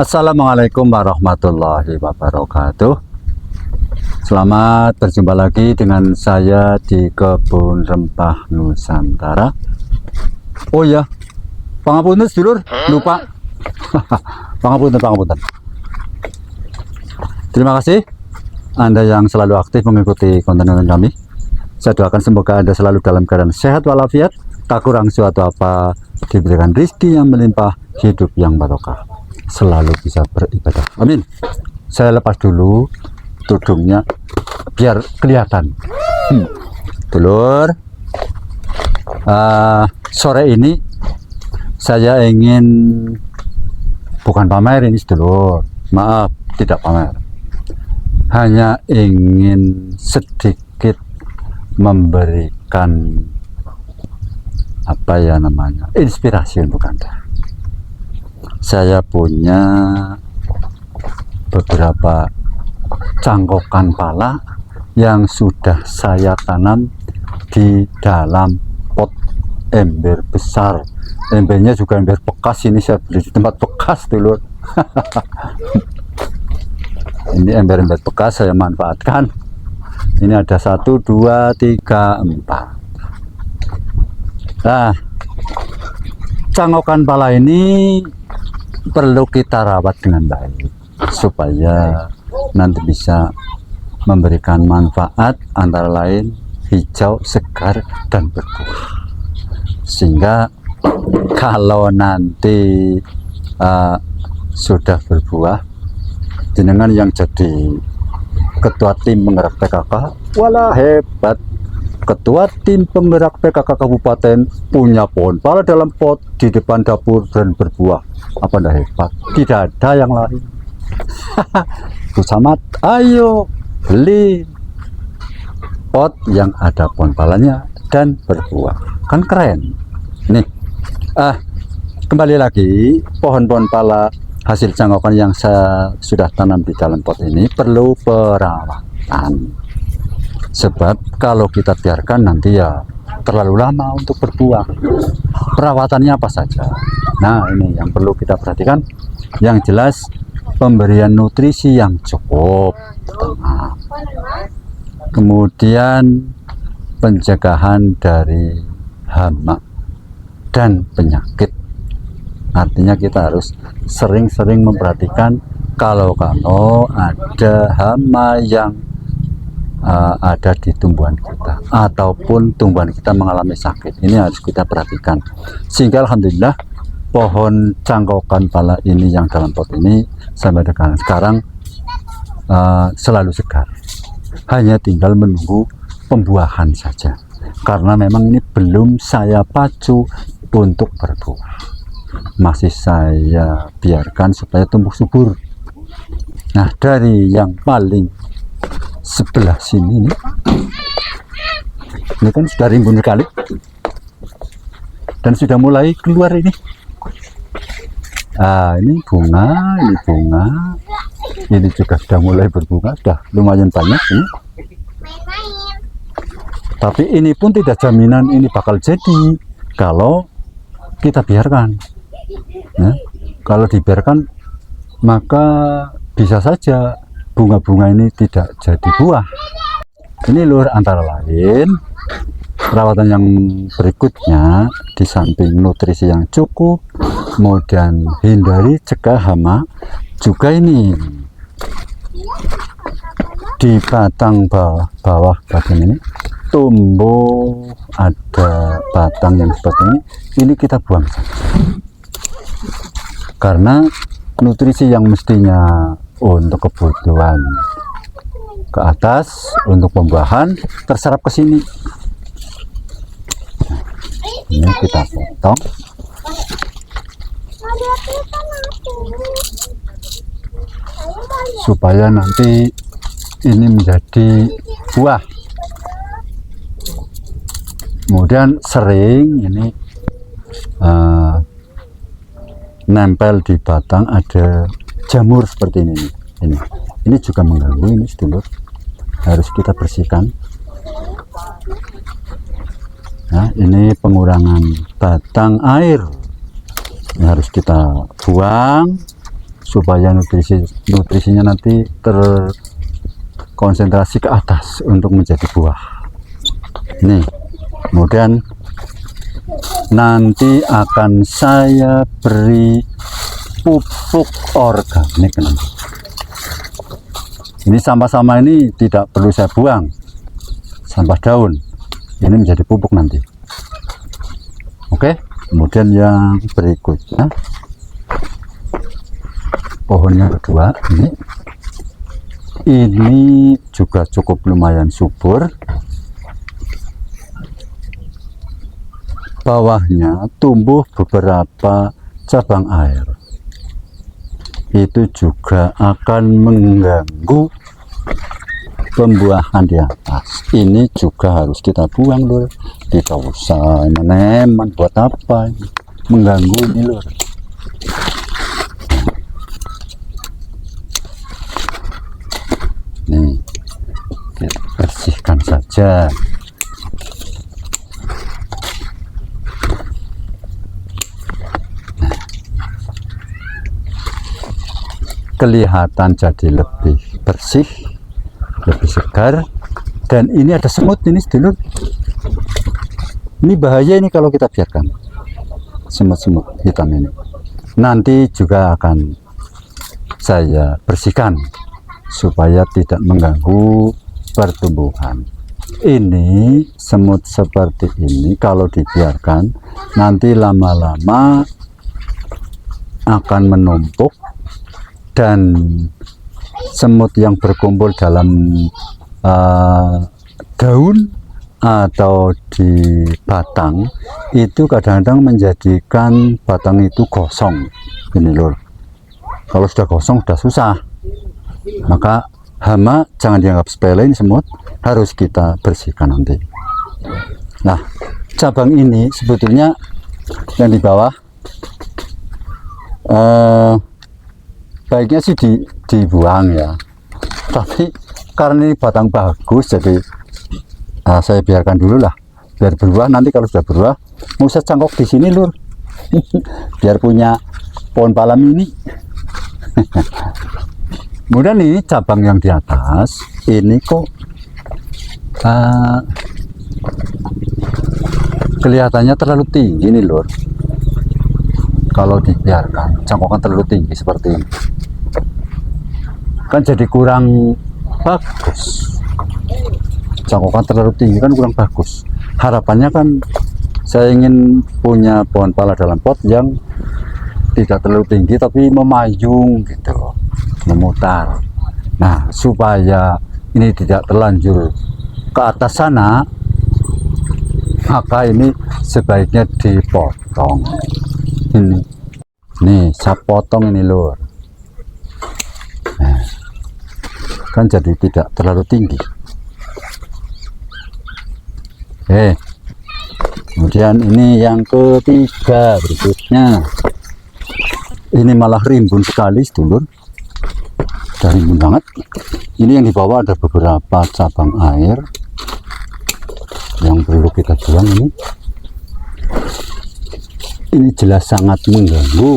Assalamualaikum warahmatullahi wabarakatuh. Selamat berjumpa lagi dengan saya di Kebun Rempah Nusantara. Oh ya, pangapunten sedulur, lupa. Pangapunten. Terima kasih Anda yang selalu aktif mengikuti konten-konten kami. Saya doakan semoga Anda selalu dalam keadaan sehat walafiat, tak kurang suatu apa, diberikan rezeki yang melimpah, hidup yang barokah, selalu bisa beribadah. Amin. Saya lepas dulu tudungnya biar kelihatan. Dulur, sore ini saya ingin bukan pamer ini sedulur, maaf, tidak pamer, hanya ingin sedikit memberikan inspirasi untuk Anda. Saya punya beberapa cangkokan pala yang sudah saya tanam di dalam pot ember besar. Embernya juga ember bekas, ini saya beli di tempat bekas dulu. Ini ember-ember bekas saya manfaatkan. Ini ada 1, 2, 3, 4. Nah, cangkokan pala ini perlu kita rawat dengan baik supaya nanti bisa memberikan manfaat, antara lain hijau, segar, dan berbuah. Sehingga kalau nanti sudah berbuah, jenengan yang jadi ketua tim penggerak PKK, walah hebat. Ketua tim penggerak PKK Kabupaten punya pohon pala dalam pot di depan dapur dan berbuah. Apa ndak hebat? Tidak ada yang lain. Bu Samad, ayo beli pot yang ada pohon palanya dan berbuah. Kan keren. Nih, kembali lagi, pohon-pohon pala hasil cangkokan yang saya sudah tanam di dalam pot ini perlu perawatan. Sebab kalau kita biarkan nanti ya terlalu lama untuk berbuah. Perawatannya apa saja? Nah, ini yang perlu kita perhatikan. Yang jelas, pemberian nutrisi yang cukup, pertama. Kemudian pencegahan dari hama dan penyakit. Artinya kita harus sering-sering memperhatikan kalau ada hama yang ada di tumbuhan kita ataupun tumbuhan kita mengalami sakit. Ini harus kita perhatikan, sehingga alhamdulillah pohon cangkokan pala ini yang dalam pot ini sampai dengan sekarang selalu segar. Hanya tinggal menunggu pembuahan saja, karena memang ini belum saya pacu untuk berbuah, masih saya biarkan supaya tumbuh subur. Nah, dari yang paling sebelah sini ini kan sudah rimbun sekali dan sudah mulai keluar ini. Ini bunga, ini juga sudah mulai berbunga, sudah lumayan banyak ini. Tapi ini pun tidak jaminan ini bakal jadi kalau kita biarkan. Nah, kalau dibiarkan maka bisa saja bunga-bunga ini tidak jadi buah. Ini lur, antara lain perawatan yang berikutnya, di samping nutrisi yang cukup, kemudian hindari cegah hama, juga ini di batang bawah bagian ini tumbuh ada batang yang seperti ini kita buang saja, karena nutrisi yang mestinya untuk kebutuhan ke atas untuk pembuahan terserap ke sini. Ini kita potong supaya nanti ini menjadi buah. Kemudian sering ini nempel di batang ada jamur seperti ini juga mengganggu. Ini sedulur, harus kita bersihkan. Nah, ini pengurangan batang air, ini harus kita buang supaya nutrisinya nanti terkonsentrasi ke atas untuk menjadi buah. Nih, kemudian nanti akan saya beri pupuk organik. Ini sampah-sampah ini tidak perlu saya buang, sampah daun ini menjadi pupuk nanti. Oke, kemudian yang berikutnya pohonnya kedua, ini juga cukup lumayan subur. Bawahnya tumbuh beberapa cabang air, itu juga akan mengganggu pembuahan di atas. Ini juga harus kita buang lur, tidak usah meneman, buat apa ini? Mengganggu ini lur. Nih, kita bersihkan saja. Kelihatan jadi lebih bersih, lebih segar. Dan ini ada semut ini sedulur. Ini bahaya ini kalau kita biarkan semut-semut hitam ini. Nanti juga akan saya bersihkan supaya tidak mengganggu pertumbuhan. Ini semut seperti ini kalau dibiarkan nanti lama-lama akan menumpuk, dan semut yang berkumpul dalam daun atau di batang itu kadang-kadang menjadikan batang itu gosong ini lur. Kalau sudah gosong sudah susah, maka hama jangan dianggap sepele, ini semut harus kita bersihkan nanti. Nah, cabang ini sebetulnya yang di bawah baiknya sih dibuang ya, tapi karena ini batang bagus jadi saya biarkan dulu lah biar berbuah. Nanti kalau sudah berbuah mau saya cangkok di sini lur biar punya pohon pala mini. Kemudian ini cabang yang di atas ini kok kelihatannya terlalu tinggi nih lur. Kalau dibiarkan cangkokan terlalu tinggi seperti ini kan jadi kurang bagus. Cangkokan terlalu tinggi kan kurang bagus. Harapannya kan saya ingin punya pohon pala dalam pot yang tidak terlalu tinggi tapi memayung gitu, memutar. Nah, supaya ini tidak terlanjur ke atas sana, maka ini sebaiknya dipotong. Ini nih saya potong ini lur. Nah, kan jadi tidak terlalu tinggi. Kemudian ini yang ketiga berikutnya, ini malah rimbun sekali sedulur, sudah rimbun banget. Ini yang di bawah ada beberapa cabang air yang perlu kita buang. Ini jelas sangat mengganggu.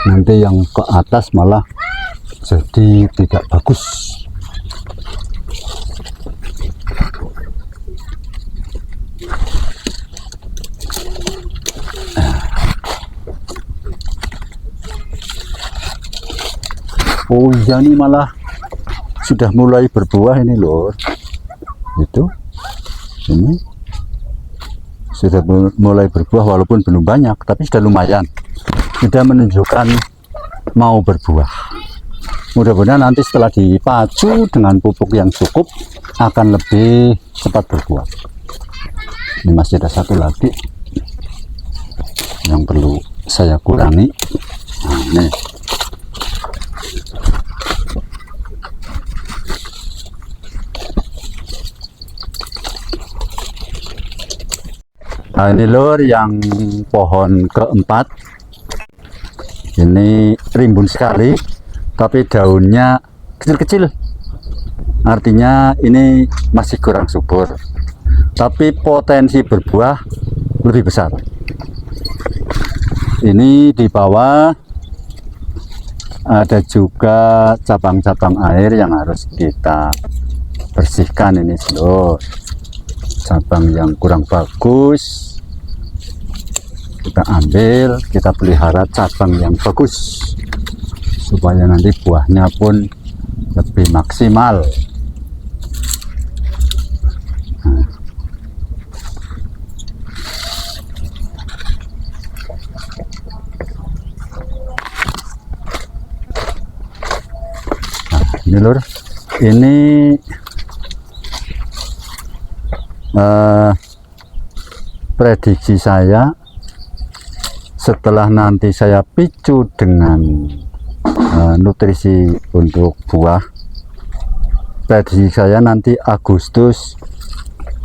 Nanti yang ke atas malah jadi tidak bagus. Oh iya, ini malah sudah mulai berbuah ini lor. Itu ini sudah mulai berbuah walaupun belum banyak, tapi sudah lumayan, sudah menunjukkan mau berbuah. Mudah-mudahan nanti setelah dipacu dengan pupuk yang cukup akan lebih cepat berbuah. Ini masih ada satu lagi yang perlu saya kurangi. Nah, ini nah, ini lor yang pohon keempat, ini rimbun sekali tapi daunnya kecil-kecil, artinya ini masih kurang subur tapi potensi berbuah lebih besar. Ini di bawah ada juga cabang-cabang air yang harus kita bersihkan ini sedulur. Cabang yang kurang bagus kita ambil, kita pelihara cabang yang bagus supaya nanti buahnya pun lebih maksimal. Ini lur, ini prediksi saya setelah nanti saya picu dengan nutrisi untuk buah. Prediksi saya nanti Agustus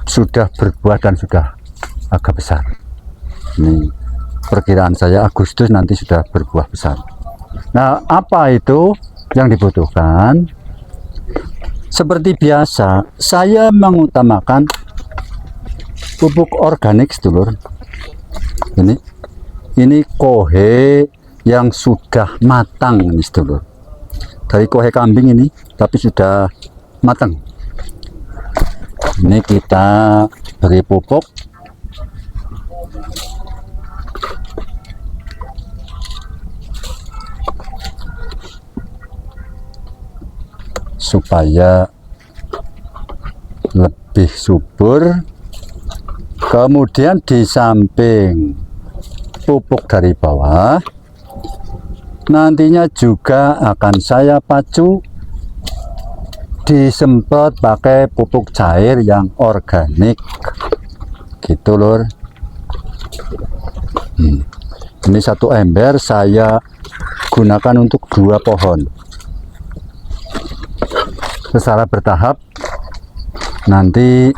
sudah berbuah dan sudah agak besar. Ini perkiraan saya Agustus nanti sudah berbuah besar. Nah, apa itu yang dibutuhkan? Seperti biasa, saya mengutamakan pupuk organik sedulur. Ini kohe yang sudah matang ini sedulur. Dari kohe kambing ini, tapi sudah matang. Ini kita beri pupuk. Supaya lebih subur. Kemudian di samping pupuk dari bawah, nantinya juga akan saya pacu disemprot pakai pupuk cair yang organik gitu lur. Ini satu ember saya gunakan untuk 2 pohon. Secara bertahap, nanti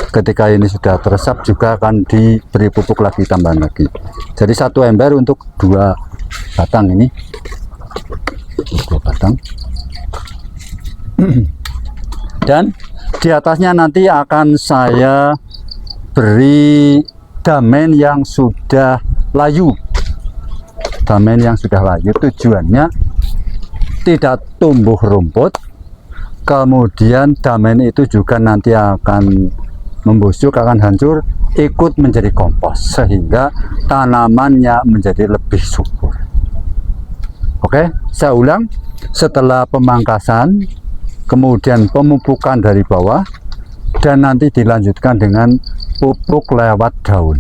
ketika ini sudah teresap juga akan diberi pupuk lagi, tambahan lagi. Jadi satu ember untuk 2 batang ini, 2 batang. Dan di atasnya nanti akan saya beri damen yang sudah layu. Damen yang sudah layu tujuannya tidak tumbuh rumput. Kemudian damen itu juga nanti akan membusuk, akan hancur, ikut menjadi kompos sehingga tanamannya menjadi lebih subur. Oke, saya ulang. Setelah pemangkasan, kemudian pemupukan dari bawah, dan nanti dilanjutkan dengan pupuk lewat daun,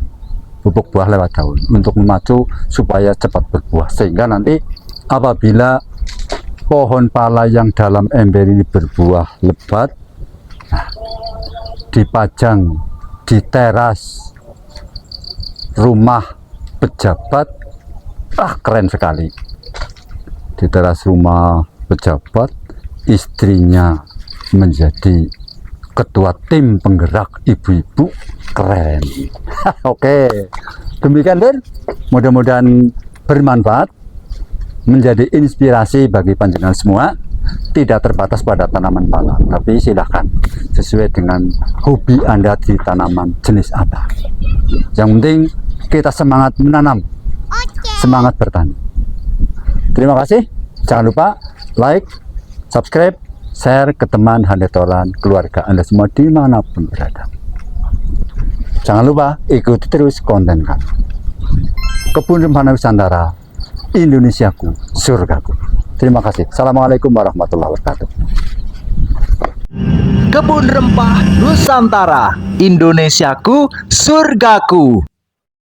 pupuk buah lewat daun untuk memacu supaya cepat berbuah, sehingga nanti apabila pohon pala yang dalam ember ini berbuah lebat, nah, dipajang di teras rumah pejabat, keren sekali. Di teras rumah pejabat, istrinya menjadi ketua tim penggerak ibu-ibu, keren. Oke, demikian lur, mudah-mudahan bermanfaat, menjadi inspirasi bagi panjenengan semua. Tidak terbatas pada tanaman pala, tapi silahkan sesuai dengan hobi Anda di tanaman jenis apa. Yang penting kita semangat menanam, semangat bertani. Terima kasih. Jangan lupa like, subscribe, share ke teman, handetolan, keluarga Anda semua dimanapun berada. Jangan lupa ikuti terus konten kami. Kebun Rempah Nusantara, Indonesiaku, surgaku. Terima kasih. Assalamualaikum warahmatullahi wabarakatuh. Kebun Rempah Nusantara, Indonesiaku, surgaku.